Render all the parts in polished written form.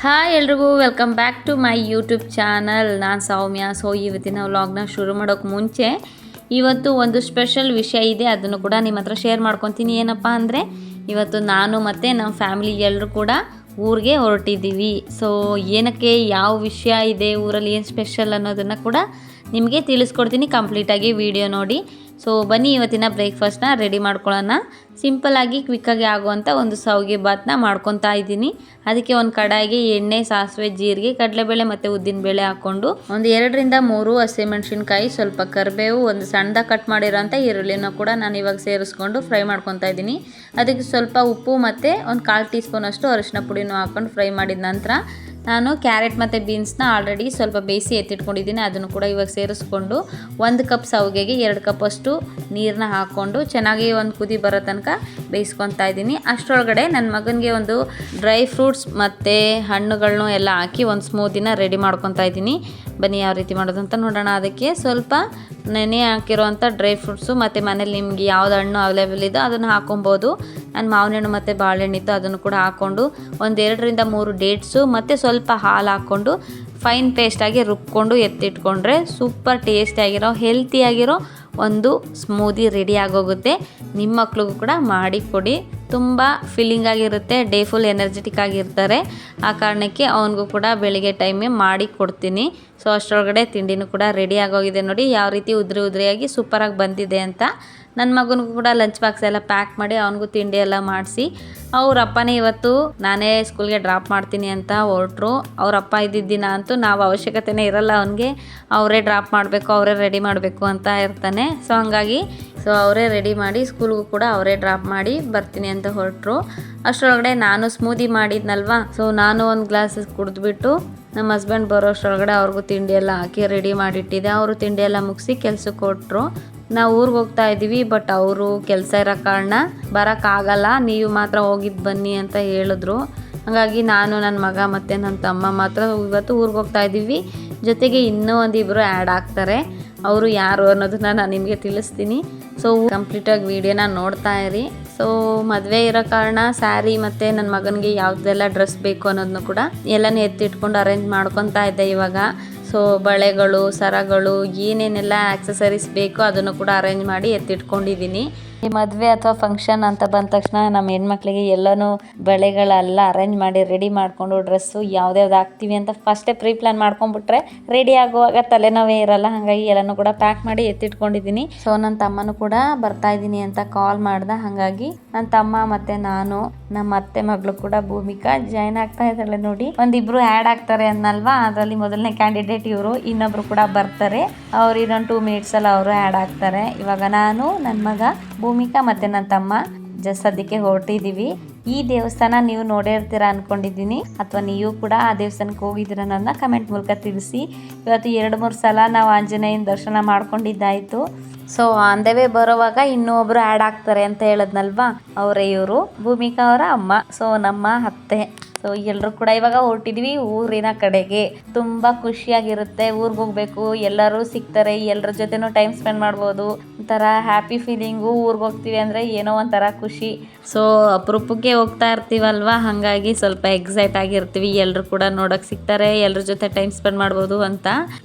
Hi ಎಲ್ರಿಗೂ welcome back to my YouTube channel. ನಾನು ಸೌಮ್ಯ. ಇವತ್ತಿನ ವ್ಲಾಗ್ನ ಶುರು ಮಾಡೋಕ್ಕೆ ಮುಂಚೆ ಇವತ್ತು ಒಂದು ಸ್ಪೆಷಲ್ ವಿಷಯ ಇದೆ, ಅದನ್ನು ಕೂಡ ನಿಮ್ಮ ಹತ್ರ ಶೇರ್ ಮಾಡ್ಕೊತೀನಿ. ಏನಪ್ಪ ಅಂದರೆ ಇವತ್ತು ನಾನು ಮತ್ತು ನಮ್ಮ ಫ್ಯಾಮಿಲಿ ಎಲ್ಲರೂ ಕೂಡ ಊರಿಗೆ ಹೊರಟಿದ್ದೀವಿ. ಏನಕ್ಕೆ, ಯಾವ ವಿಷಯ ಇದೆ, ಊರಲ್ಲಿ ಏನು ಸ್ಪೆಷಲ್ ಅನ್ನೋದನ್ನು ಕೂಡ ನಿಮಗೆ ತಿಳಿಸ್ಕೊಡ್ತೀನಿ. ಕಂಪ್ಲೀಟಾಗಿ ವಿಡಿಯೋ ನೋಡಿ. ಬನ್ನಿ ಇವತ್ತಿನ ಬ್ರೇಕ್ಫಾಸ್ಟ್ನ ರೆಡಿ ಮಾಡ್ಕೊಳ್ಳೋಣ. ಸಿಂಪಲ್ಲಾಗಿ ಕ್ವಿಕ್ಕಾಗಿ ಆಗುವಂಥ ಒಂದು ಶಾವಿಗೆ ಬಾತನ್ನ ಮಾಡ್ಕೊತಾ ಇದ್ದೀನಿ. ಅದಕ್ಕೆ ಒಂದು ಕಡಾಯಿಗೆ ಎಣ್ಣೆ, ಸಾಸಿವೆ, ಜೀರಿಗೆ, ಕಡಲೆಬೇಳೆ ಮತ್ತು ಉದ್ದಿನಬೇಳೆ ಹಾಕ್ಕೊಂಡು ಒಂದು 2 ರಿಂದ 3 ಹಸಿಮೆಣಸಿನ್ಕಾಯಿ, ಸ್ವಲ್ಪ ಕರಿಬೇವು, ಒಂದು ಸಣ್ಣದಾಗಿ ಕಟ್ ಮಾಡಿರೋಂಥ ಈರುಳ್ಳಿನ ಕೂಡ ನಾನು ಇವಾಗ ಸೇರಿಸ್ಕೊಂಡು ಫ್ರೈ ಮಾಡ್ಕೊತಾ ಇದ್ದೀನಿ. ಅದಕ್ಕೆ ಸ್ವಲ್ಪ ಉಪ್ಪು ಮತ್ತು ಒಂದು 1/4 ಟೀ ಸ್ಪೂನಷ್ಟು ಅರಿಶಿನ ಪುಡಿನೂ ಹಾಕ್ಕೊಂಡು ಫ್ರೈ ಮಾಡಿದ ನಂತರ ನಾನು ಕ್ಯಾರೆಟ್ ಮತ್ತು ಬೀನ್ಸ್ನ ಆಲ್ರೆಡಿ ಸ್ವಲ್ಪ ಬೇಯಿಸಿ ಎತ್ತಿಟ್ಕೊಂಡಿದ್ದೀನಿ. ಅದನ್ನು ಕೂಡ ಇವಾಗ ಸೇರಿಸ್ಕೊಂಡು 1 ಕಪ್ ಶಾವಿಗೆಗೆ 2 ಕಪ್ ಅಷ್ಟು ನೀರನ್ನ ಹಾಕ್ಕೊಂಡು ಚೆನ್ನಾಗಿ ಒಂದು ಕುದಿ ಬರೋ ತನಕ ಬೇಯಿಸ್ಕೊತಾ ಇದ್ದೀನಿ. ಅಷ್ಟರೊಳಗಡೆ ನನ್ನ ಮಗನಿಗೆ ಒಂದು ಡ್ರೈ ಫ್ರೂಟ್ಸ್ ಮತ್ತು ಹಣ್ಣುಗಳನ್ನೂ ಎಲ್ಲ ಹಾಕಿ ಒಂದು ಸ್ಮೂದಿನ ರೆಡಿ ಮಾಡ್ಕೊತಾ ಇದ್ದೀನಿ. ಬನ್ನಿ ಯಾವ ರೀತಿ ಮಾಡೋದು ಅಂತ ನೋಡೋಣ. ಅದಕ್ಕೆ ಸ್ವಲ್ಪ ನೆನೆ ಹಾಕಿರೋವಂಥ ಡ್ರೈ ಫ್ರೂಟ್ಸು ಮತ್ತು ಮನೇಲಿ ನಿಮಗೆ ಯಾವ್ದು ಹಣ್ಣು ಅವೈಲೇಬಲ್ ಇದೋ ಅದನ್ನು ಹಾಕೊಬೋದು. ನಾನು ಮಾವಿನ ಹಣ್ಣು ಮತ್ತು ಬಾಳೆಹಣ್ಣಿತ್ತು, ಅದನ್ನು ಕೂಡ ಹಾಕ್ಕೊಂಡು ಒಂದು 2 ರಿಂದ 3 ಡೇಟ್ಸು ಮತ್ತು ಸ್ವಲ್ಪ ಹಾಲು ಹಾಕ್ಕೊಂಡು ಫೈನ್ ಪೇಸ್ಟಾಗಿ ರುಬ್ಕೊಂಡು ಎತ್ತಿಟ್ಕೊಂಡ್ರೆ ಸೂಪರ್ ಟೇಸ್ಟಿಯಾಗಿರೋ ಹೆಲ್ತಿಯಾಗಿರೋ ಒಂದು ಸ್ಮೂದಿ ರೆಡಿ ಆಗೋಗುತ್ತೆ. ನಿಮ್ಮ ಮಕ್ಳಿಗೂ ಕೂಡ ಮಾಡಿ ಕೊಡಿ. ತುಂಬ ಫೀಲಿಂಗ್ ಆಗಿರುತ್ತೆ, ಡೇ ಫುಲ್ ಎನರ್ಜೆಟಿಕ್ ಆಗಿರ್ತಾರೆ. ಆ ಕಾರಣಕ್ಕೆ ಅವನಿಗೂ ಕೂಡ ಬೆಳಿಗ್ಗೆ ಟೈಮೇ ಮಾಡಿ ಕೊಡ್ತೀನಿ. ಅಷ್ಟರೊಳಗಡೆ ತಿಂಡಿನೂ ಕೂಡ ರೆಡಿ ಆಗೋಗಿದೆ. ನೋಡಿ ಯಾವ ರೀತಿ ಉದ್ರಿಯಾಗಿ ಸೂಪರಾಗಿ ಬಂದಿದೆ ಅಂತ. ನನ್ನ ಮಗನಿಗೂ ಕೂಡ ಲಂಚ್ ಬಾಕ್ಸ್ ಎಲ್ಲ ಪ್ಯಾಕ್ ಮಾಡಿ ಅವನಿಗೂ ತಿಂಡಿ ಎಲ್ಲ ಮಾಡಿಸಿ ಅವ್ರ ಅಪ್ಪನೇ ಇವತ್ತು ನಾನೇ ಸ್ಕೂಲ್ಗೆ ಡ್ರಾಪ್ ಮಾಡ್ತೀನಿ ಅಂತ ಹೊರಟ್ರು. ಅವ್ರ ಅಪ್ಪ ಇದ್ದಿದ್ದ ದಿನ ಅಂತೂ ನಾವು ಅವಶ್ಯಕತೆನೇ ಇರಲ್ಲ ಅವನಿಗೆ, ಅವರೇ ಡ್ರಾಪ್ ಮಾಡಬೇಕು, ಅವರೇ ರೆಡಿ ಮಾಡಬೇಕು ಅಂತ ಇರ್ತಾನೆ. ಹಂಗಾಗಿ ಅವರೇ ರೆಡಿ ಮಾಡಿ ಸ್ಕೂಲ್ಗೂ ಕೂಡ ಅವರೇ ಡ್ರಾಪ್ ಮಾಡಿ ಬರ್ತೀನಿ ಅಂತ ಹೊರಟ್ರು. ಅಷ್ಟರೊಳಗಡೆ ನಾನು ಸ್ಮೂದಿ ಮಾಡಿದ್ನಲ್ವಾ, ನಾನು ಒಂದು ಗ್ಲಾಸ್ ಕುಡಿದ್ಬಿಟ್ಟು ನಮ್ಮ ಹಸ್ಬೆಂಡ್ ಬರೋ ಅಷ್ಟರೊಳಗಡೆ ಅವ್ರಿಗೂ ತಿಂಡಿ ಎಲ್ಲ ಹಾಕಿ ರೆಡಿ ಮಾಡಿಟ್ಟಿದ್ದೆ. ಅವರು ತಿಂಡಿ ಎಲ್ಲ ಮುಗಿಸಿ ಕೆಲ್ಸಕ್ಕೆ ಕೊಟ್ಟರು. ನಾವು ಊರಿಗೆ ಹೋಗ್ತಾ ಇದ್ದೀವಿ, ಬಟ್ ಅವರು ಕೆಲಸ ಇರೋ ಕಾರಣ ಬರೋಕ್ಕಾಗಲ್ಲ, ನೀವು ಮಾತ್ರ ಹೋಗಿದ್ದು ಬನ್ನಿ ಅಂತ ಹೇಳಿದ್ರು. ಹಾಗಾಗಿ ನಾನು, ನನ್ನ ಮಗ ಮತ್ತು ನನ್ನ ತಮ್ಮ ಮಾತ್ರ ಇವತ್ತು ಊರಿಗೆ ಹೋಗ್ತಾ ಇದ್ದೀವಿ. ಜೊತೆಗೆ ಇನ್ನೂ ಒಂದಿಬ್ಬರು ಆ್ಯಡ್ ಆಗ್ತಾರೆ. ಅವರು ಯಾರು ಅನ್ನೋದನ್ನ ನಾನು ನಿಮಗೆ ತಿಳಿಸ್ತೀನಿ. ಕಂಪ್ಲೀಟಾಗಿ ವಿಡಿಯೋನ ನೋಡ್ತಾ ಇರಿ. ಮದುವೆ ಇರೋ ಕಾರಣ ಸ್ಯಾರಿ ಮತ್ತು ನನ್ನ ಮಗನಿಗೆ ಯಾವುದೆಲ್ಲ ಡ್ರೆಸ್ ಬೇಕು ಅನ್ನೋದನ್ನು ಕೂಡ ಎಲ್ಲನೂ ಎತ್ತಿಟ್ಕೊಂಡು ಅರೇಂಜ್ ಮಾಡ್ಕೊತಾ ಇದ್ದೆ ಇವಾಗ. ಬಳೆಗಳು, ಸರಗಳು, ಏನೇನೆಲ್ಲ ಆಕ್ಸೆಸರೀಸ್ ಬೇಕೋ ಅದನ್ನು ಕೂಡ ಅರೇಂಜ್ ಮಾಡಿ ಎತ್ತಿಟ್ಕೊಂಡಿದ್ದೀನಿ. ಈ ಮದುವೆ ಅಥವಾ ಫಂಕ್ಷನ್ ಅಂತ ಬಂದ ತಕ್ಷಣ ನಮ್ಮ ಹೆಣ್ಮಕ್ಳಿಗೆ ಎಲ್ಲನೂ ಬಳೆಗಳೆಲ್ಲ ಅರೇಂಜ್ ಮಾಡಿ ರೆಡಿ ಮಾಡಿಕೊಂಡು ಡ್ರೆಸ್ಸು ಯಾವ್ದ್ಯಾವ್ದು ಹಾಕ್ತೀವಿ ಅಂತ ಫಸ್ಟೇ ಪ್ರೀ ಪ್ಲಾನ್ ಮಾಡ್ಕೊಂಡ್ಬಿಟ್ರೆ ರೆಡಿ ಆಗುವಾಗ ತಲೆನೋವೇ ಇರಲ್ಲ. ಹಾಗಾಗಿ ಎಲ್ಲನೂ ಕೂಡ ಪ್ಯಾಕ್ ಮಾಡಿ ಎತ್ತಿಟ್ಕೊಂಡಿದ್ದೀನಿ. ನನ್ನ ತಮ್ಮನೂ ಕೂಡ ಬರ್ತಾ ಇದ್ದೀನಿ ಅಂತ ಕಾಲ್ ಮಾಡ್ದೆ. ಹಾಗಾಗಿ ನನ್ನ ತಮ್ಮ ಮತ್ತು ನಾನು, ನಮ್ಮ ಅತ್ತೆ ಮಗಳು ಕೂಡ ಭೂಮಿಕಾ ಜಾಯ್ನ್ ಆಗ್ತಾ ಇದ್ದಾಳೆ. ನೋಡಿ, ಒಂದಿಬ್ರು ಆ್ಯಡ್ ಆಗ್ತಾರೆ ಅನ್ನಲ್ವಾ, ಅದರಲ್ಲಿ ಮೊದಲನೇ ಕ್ಯಾಂಡಿಡೇಟ್ ಇವರು. ಇನ್ನೊಬ್ರು ಕೂಡ ಬರ್ತಾರೆ, ಅವ್ರು ಇನ್ನೊಂದು 2 ಮಿನಿಟ್ಸ್ ಅಲ್ಲಿ ಅವರು ಆ್ಯಡ್ ಆಗ್ತಾರೆ. ಇವಾಗ ನಾನು, ನನ್ನ ಮಗ, ಭೂಮಿಕಾ ಮತ್ತು ನನ್ನ ತಮ್ಮ ಸದ್ಯಕ್ಕೆ ಹೊರಟಿದ್ದೀವಿ. ಈ ದೇವಸ್ಥಾನ ನೀವು ನೋಡಿರ್ತೀರ ಅನ್ಕೊಂಡಿದ್ದೀನಿ, ಅಥವಾ ನೀವು ಕೂಡ ಆ ದೇವಸ್ಥಾನಕ್ಕೆ ಹೋಗಿದ್ದೀರ ಅನ್ನೋದನ್ನ ಕಮೆಂಟ್ ಮೂಲಕ ತಿಳಿಸಿ. ಇವತ್ತು 2-3 ಸಲ ನಾವು ಆಂಜನೇಯನ ದರ್ಶನ ಮಾಡ್ಕೊಂಡಿದ್ದಾಯಿತು. ಆನ್ ದ ವೇ ಬರೋವಾಗ ಇನ್ನೂ ಒಬ್ರು ಆ್ಯಡ್ ಆಗ್ತಾರೆ ಅಂತ ಹೇಳದ್ನಲ್ವಾ, ಅವರೇ ಇವರು, ಭೂಮಿಕಾ ಅವರ ಅಮ್ಮ. ನಮ್ಮ ಅತ್ತೆ. ಎಲ್ಲರೂ ಕೂಡ ಇವಾಗ ಹೊರಟಿದ್ವಿ ಊರಿನ ಕಡೆಗೆ. ತುಂಬ ಖುಷಿಯಾಗಿರುತ್ತೆ, ಊರಿಗೆ ಹೋಗ್ಬೇಕು, ಎಲ್ಲರೂ ಸಿಗ್ತಾರೆ, ಎಲ್ಲರ ಜೊತೆನೂ ಟೈಮ್ ಸ್ಪೆಂಡ್ ಮಾಡ್ಬೋದು. ಒಂಥರ ಹ್ಯಾಪಿ ಫೀಲಿಂಗು. ಊರಿಗೆ ಹೋಗ್ತೀವಿ ಅಂದರೆ ಏನೋ ಒಂಥರ ಖುಷಿ. ಅಪರೂಪಕ್ಕೆ ಹೋಗ್ತಾ ಇರ್ತೀವಲ್ವ, ಹಾಗಾಗಿ ಸ್ವಲ್ಪ ಎಕ್ಸೈಟ್ ಆಗಿರ್ತೀವಿ. ಎಲ್ಲರೂ ಕೂಡ ನೋಡೋಕೆ ಸಿಗ್ತಾರೆ, ಎಲ್ಲರ ಜೊತೆ ಟೈಮ್ ಸ್ಪೆಂಡ್ ಮಾಡ್ಬೋದು ಅಂತ.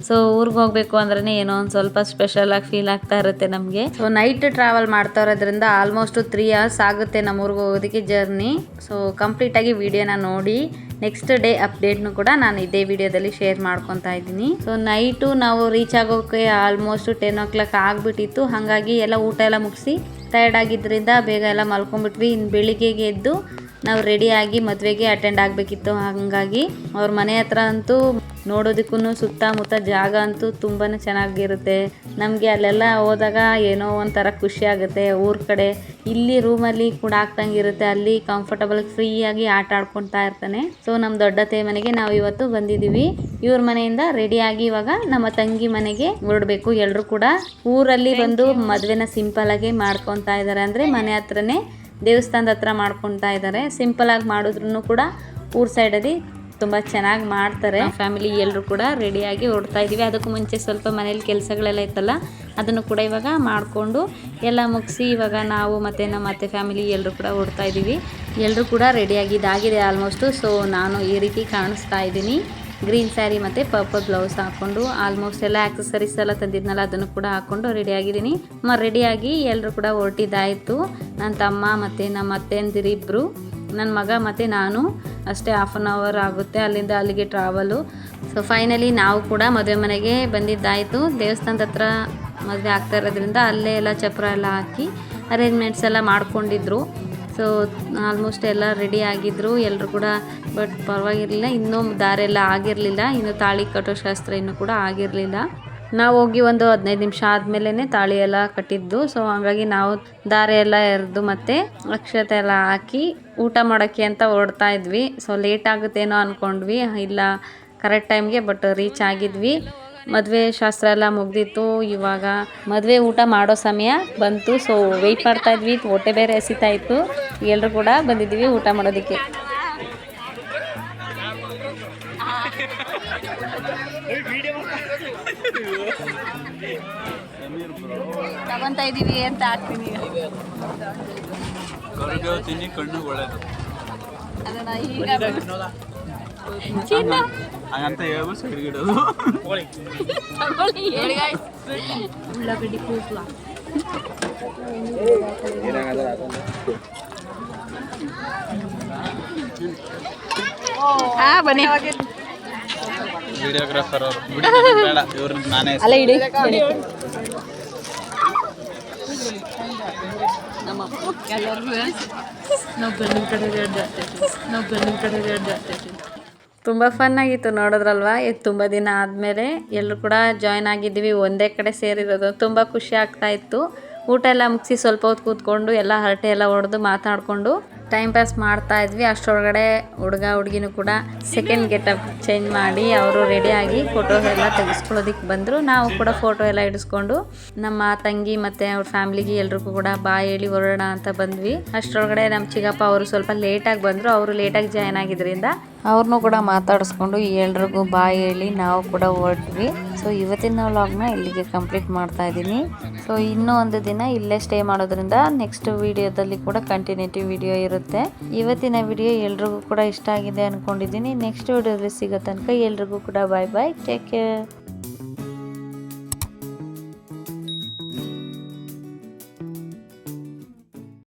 ಊರಿಗೆ ಹೋಗ್ಬೇಕು ಅಂದ್ರೆ ಏನೋ ಒಂದು ಸ್ವಲ್ಪ ಸ್ಪೆಷಲ್ ಆಗಿ ಫೀಲ್ ಆಗ್ತಾ ಇರುತ್ತೆ ನಮಗೆ. ನೈಟ್ ಟ್ರಾವೆಲ್ ಮಾಡ್ತಾ ಇರೋದ್ರಿಂದ ಆಲ್ಮೋಸ್ಟ್ 3 hours ಆಗುತ್ತೆ ನಮ್ಮ ಊರಿಗೆ ಹೋಗೋದಕ್ಕೆ ಜರ್ನಿ. ಕಂಪ್ಲೀಟಾಗಿ ವಿಡಿಯೋನ ನೋಡಿ ನೆಕ್ಸ್ಟ್ ಡೇ ಅಪ್ಡೇಟ್ನು ಕೂಡ ನಾನು ಇದೇ ವಿಡಿಯೋದಲ್ಲಿ ಶೇರ್ ಮಾಡ್ಕೊತಾ ಇದ್ದೀನಿ. ನೈಟು ನಾವು ರೀಚ್ ಆಗೋಕ್ಕೆ ಆಲ್ಮೋಸ್ಟ್ 10 o'clock ಆಗಿಬಿಟ್ಟಿತ್ತು. ಹಾಗಾಗಿ ಎಲ್ಲ ಊಟ ಎಲ್ಲ ಮುಗಿಸಿ ಟಯರ್ಡ್ ಆಗಿದ್ದರಿಂದ ಬೇಗ ಎಲ್ಲ ಮಲ್ಕೊಂಡ್ಬಿಟ್ವಿ. ಇನ್ನು ಬೆಳಿಗ್ಗೆಗೆ ಎದ್ದು ನಾವು ರೆಡಿಯಾಗಿ ಮದುವೆಗೆ ಅಟೆಂಡ್ ಆಗಬೇಕಿತ್ತು. ಹಾಗಾಗಿ ಅವ್ರ ಮನೆ ಹತ್ರ ಅಂತೂ ನೋಡೋದಕ್ಕೂ ಸುತ್ತಮುತ್ತ ಜಾಗ ಅಂತೂ ತುಂಬಾ ಚೆನ್ನಾಗಿರುತ್ತೆ. ನಮಗೆ ಅಲ್ಲೆಲ್ಲ ಹೋದಾಗ ಏನೋ ಒಂಥರ ಖುಷಿ ಆಗುತ್ತೆ. ಊರ ಕಡೆ ಇಲ್ಲಿ ರೂಮಲ್ಲಿ ಕೂಡ ಆಗ್ತಂಗಿರುತ್ತೆ, ಅಲ್ಲಿ ಕಂಫರ್ಟಬಲ್ ಫ್ರೀಯಾಗಿ ಆಟ ಆಡ್ಕೊತಾ ಇರ್ತಾನೆ. ನಮ್ಮ ದೊಡ್ಡತ್ತೆ ಮನೆಗೆ ನಾವು ಇವತ್ತು ಬಂದಿದ್ದೀವಿ. ಇವ್ರ ಮನೆಯಿಂದ ರೆಡಿಯಾಗಿ ಇವಾಗ ನಮ್ಮ ತಂಗಿ ಮನೆಗೆ ಹೊರಡಬೇಕು. ಎಲ್ಲರೂ ಕೂಡ ಊರಲ್ಲಿ ಬಂದು ಮದುವೆನ ಸಿಂಪಲ್ ಆಗಿ ಮಾಡ್ಕೊತಾ ಇದ್ದಾರೆ. ಅಂದರೆ ಮನೆ ಹತ್ರನೇ ದೇವಸ್ಥಾನದ ಹತ್ರ ಮಾಡ್ಕೊತಾ ಇದ್ದಾರೆ. ಸಿಂಪಲ್ ಆಗಿ ಮಾಡಿದ್ರು ಕೂಡ ಊರ್ ಸೈಡಲ್ಲಿ ತುಂಬ ಚೆನ್ನಾಗಿ ಮಾಡ್ತಾರೆ. ಫ್ಯಾಮಿಲಿ ಎಲ್ಲರೂ ಕೂಡ ರೆಡಿಯಾಗಿ ಹೊರಡ್ತಾ ಇದ್ದೀವಿ. ಅದಕ್ಕೂ ಮುಂಚೆ ಸ್ವಲ್ಪ ಮನೇಲಿ ಕೆಲಸಗಳೆಲ್ಲ ಇತ್ತಲ್ಲ, ಅದನ್ನು ಕೂಡ ಇವಾಗ ಮಾಡಿಕೊಂಡು ಎಲ್ಲ ಮುಗಿಸಿ ಇವಾಗ ನಾವು ಮತ್ತು ನಮ್ಮ ಅತ್ತೆ ಫ್ಯಾಮಿಲಿ ಎಲ್ಲರೂ ಕೂಡ ಹೊರಡ್ತಾ ಇದ್ದೀವಿ. ಎಲ್ಲರೂ ಕೂಡ ರೆಡಿಯಾಗಿದ್ದಾಗಿದೆ ಆಲ್ಮೋಸ್ಟು. ಸೊ ನಾನು ಈ ರೀತಿ ಕಾಣಿಸ್ತಾ ಇದ್ದೀನಿ. ಗ್ರೀನ್ ಸ್ಯಾರಿ ಮತ್ತು ಪರ್ಪಲ್ ಬ್ಲೌಸ್ ಹಾಕ್ಕೊಂಡು ಆಲ್ಮೋಸ್ಟ್ ಎಲ್ಲ ಆಕ್ಸೆಸರೀಸ್ ಎಲ್ಲ ತಂದಿದ್ನಲ್ಲ ಅದನ್ನು ಕೂಡ ಹಾಕ್ಕೊಂಡು ರೆಡಿಯಾಗಿದ್ದೀನಿ. ರೆಡಿಯಾಗಿ ಎಲ್ಲರೂ ಕೂಡ ಹೊರಟಿದ್ದಾಯಿತು. ನನ್ನ ತಮ್ಮ ಮತ್ತು ನಮ್ಮ ಅತ್ತೆಯಂದಿರಿಬ್ಬರು, ನನ್ನ ಮಗ ಮತ್ತು ನಾನು ಅಷ್ಟೇ. 1/2 ಅವರ್ ಆಗುತ್ತೆ ಅಲ್ಲಿಂದ ಅಲ್ಲಿಗೆ ಟ್ರಾವೆಲು. ಸೊ ಫೈನಲಿ ನಾವು ಕೂಡ ಮದುವೆ ಮನೆಗೆ ಬಂದಿದ್ದಾಯಿತು. ದೇವಸ್ಥಾನದ ಹತ್ರ ಮದುವೆ ಆಗ್ತಾ ಇರೋದ್ರಿಂದ ಅಲ್ಲೇ ಎಲ್ಲ ಚಪ್ರ ಎಲ್ಲ ಹಾಕಿ ಅರೇಂಜ್ಮೆಂಟ್ಸ್ ಎಲ್ಲ ಮಾಡ್ಕೊಂಡಿದ್ರು. ಸೊ ಆಲ್ಮೋಸ್ಟ್ ಎಲ್ಲ ರೆಡಿ ಆಗಿದ್ದರು ಎಲ್ಲರೂ ಕೂಡ. ಬಟ್ ಪರವಾಗಿರಲಿಲ್ಲ, ಇನ್ನೂ ದಾರೆಲ್ಲ ಆಗಿರಲಿಲ್ಲ, ಇನ್ನು ತಾಳಿ ಕಟ್ಟೋ ಶಾಸ್ತ್ರ ಇನ್ನೂ ಕೂಡ ಆಗಿರಲಿಲ್ಲ. ನಾವು ಹೋಗಿ ಒಂದು 15 ನಿಮಿಷ ಆದಮೇಲೆ ತಾಳಿ ಎಲ್ಲ ಕಟ್ಟಿದ್ದು. ಸೊ ಹಾಗಾಗಿ ನಾವು ದಾರೆ ಎಲ್ಲ ಎರೆದು ಮತ್ತು ಅಕ್ಷತೆ ಎಲ್ಲ ಹಾಕಿ ಊಟ ಮಾಡೋಕ್ಕೆ ಅಂತ ಹೊರಡ್ತಾ ಇದ್ವಿ. ಸೊ ಲೇಟ್ ಆಗುತ್ತೇನೋ ಅಂದ್ಕೊಂಡ್ವಿ, ಇಲ್ಲ ಕರೆಕ್ಟ್ ಟೈಮ್ಗೆ ಬಟ್ ರೀಚ್ ಆಗಿದ್ವಿ. ಮದುವೆ ಶಾಸ್ತ್ರ ಎಲ್ಲ ಮುಗ್ದಿತ್ತು. ಇವಾಗ ಮದುವೆ ಊಟ ಮಾಡೋ ಸಮಯ ಬಂತು. ಸೊ ವೆಯ್ಟ್ ಮಾಡ್ತಾ ಇದ್ವಿ, ಹೊಟ್ಟೆ ಬೇರೆ ಹಸಿತಾ ಇತ್ತು. ಎಲ್ಲರೂ ಕೂಡ ಬಂದಿದ್ವಿ ಊಟ ಮಾಡೋದಕ್ಕೆ. ತಗೊಂತಾ ಇದೀವಿ ಅಂತ ಹಾಕ್ತೀನಿ. ಕಣ್ಣು ಒಳ್ಳೆಯದು ಅದನ್ನ ಈಗ ಹಂಗಂತ ಹೇಳ್ಬಿಟ್ಟು ಸೈಡ್ಗಿಡೋದು. ಉಳ್ಳಾಗಡ್ಡಿ ಕೂಸ್ಲ ಬನ್ನಿ. ವಿಡಿಯೋಗ್ರಾಫರ್ ಅವರು ಬೇಡ, ಇವ್ರ ನಾನೇ ಅಲ್ಲ ಇಡಿ. ತುಂಬ ಫನ್ ಆಗಿತ್ತು ನೋಡಿದ್ರಲ್ವಾ. ಇದು ತುಂಬ ದಿನ ಆದಮೇಲೆ ಎಲ್ಲರೂ ಕೂಡ ಜಾಯ್ನ್ ಆಗಿದ್ದೀವಿ, ಒಂದೇ ಕಡೆ ಸೇರಿರೋದು. ತುಂಬ ಖುಷಿ ಆಗ್ತಾ ಇತ್ತು. ಊಟ ಎಲ್ಲ ಮುಗಿಸಿ ಸ್ವಲ್ಪ ಹೊತ್ತು ಕೂತ್ಕೊಂಡು ಎಲ್ಲ ಹರಟೆ ಎಲ್ಲ ಹೊಡೆದು ಮಾತಾಡಿಕೊಂಡು ಟೈಮ್ ಪಾಸ್ ಮಾಡ್ತಾ ಇದ್ವಿ. ಅಷ್ಟರೊಳಗಡೆ ಹುಡುಗ ಹುಡುಗಿನೂ ಕೂಡ ಸೆಕೆಂಡ್ ಗೆಟಪ್ ಚೇಂಜ್ ಮಾಡಿ ಅವರು ರೆಡಿಯಾಗಿ ಫೋಟೋ ಎಲ್ಲ ತೆಗೆಸ್ಕೊಳ್ಳೋದಕ್ಕೆ ಬಂದರು. ನಾವು ಕೂಡ ಫೋಟೋ ಎಲ್ಲ ಇಡಿಸ್ಕೊಂಡು ನಮ್ಮ ತಂಗಿ ಮತ್ತು ಅವ್ರ ಫ್ಯಾಮ್ಲಿಗೆ ಎಲ್ರಿಗೂ ಕೂಡ ಬಾಯ್ ಹೇಳಿ ಹೊರಡೋಣ ಅಂತ ಬಂದ್ವಿ. ಅಷ್ಟರೊಳಗಡೆ ನಮ್ಮ ಚಿಕ್ಕಪ್ಪ ಅವರು ಸ್ವಲ್ಪ ಲೇಟಾಗಿ ಬಂದರು. ಅವರು ಲೇಟಾಗಿ ಜಾಯ್ನ್ ಆಗಿದ್ದರಿಂದ ಅವ್ರನ್ನೂ ಕೂಡ ಮಾತಾಡಿಸ್ಕೊಂಡು ಎಲ್ರಿಗೂ ಬಾಯ್ ಹೇಳಿ ನಾವು ಕೂಡ ಹೊರಟ್ವಿ. ಸೊ ಇವತ್ತಿನ ವ್ಲಾಗ್ನ ಇಲ್ಲಿಗೆ ಕಂಪ್ಲೀಟ್ ಮಾಡ್ತಾ ಇದ್ದೀನಿ. ಸೊ ಇನ್ನೂ ಒಂದು ದಿನ ಇಲ್ಲೇ ಸ್ಟೇ ಮಾಡೋದ್ರಿಂದ ನೆಕ್ಸ್ಟ್ ವಿಡಿಯೋದಲ್ಲಿ ಕೂಡ ಕಂಟಿನ್ಯೂಟಿ ವಿಡಿಯೋ ಇರುತ್ತೆ. ಇವತ್ತಿನ ವಿಡಿಯೋ ಎಲ್ರಿಗೂ ಕೂಡ ಇಷ್ಟ ಆಗಿದೆ ಅಂದ್ಕೊಂಡಿದ್ದೀನಿ. ನೆಕ್ಸ್ಟ್ ವಿಡಿಯೋದಲ್ಲಿ ಸಿಗೋ ತನಕ ಎಲ್ರಿಗೂ ಕೂಡ ಬಾಯ್ ಬಾಯ್, ಟೇಕ್ ಕೇರ್.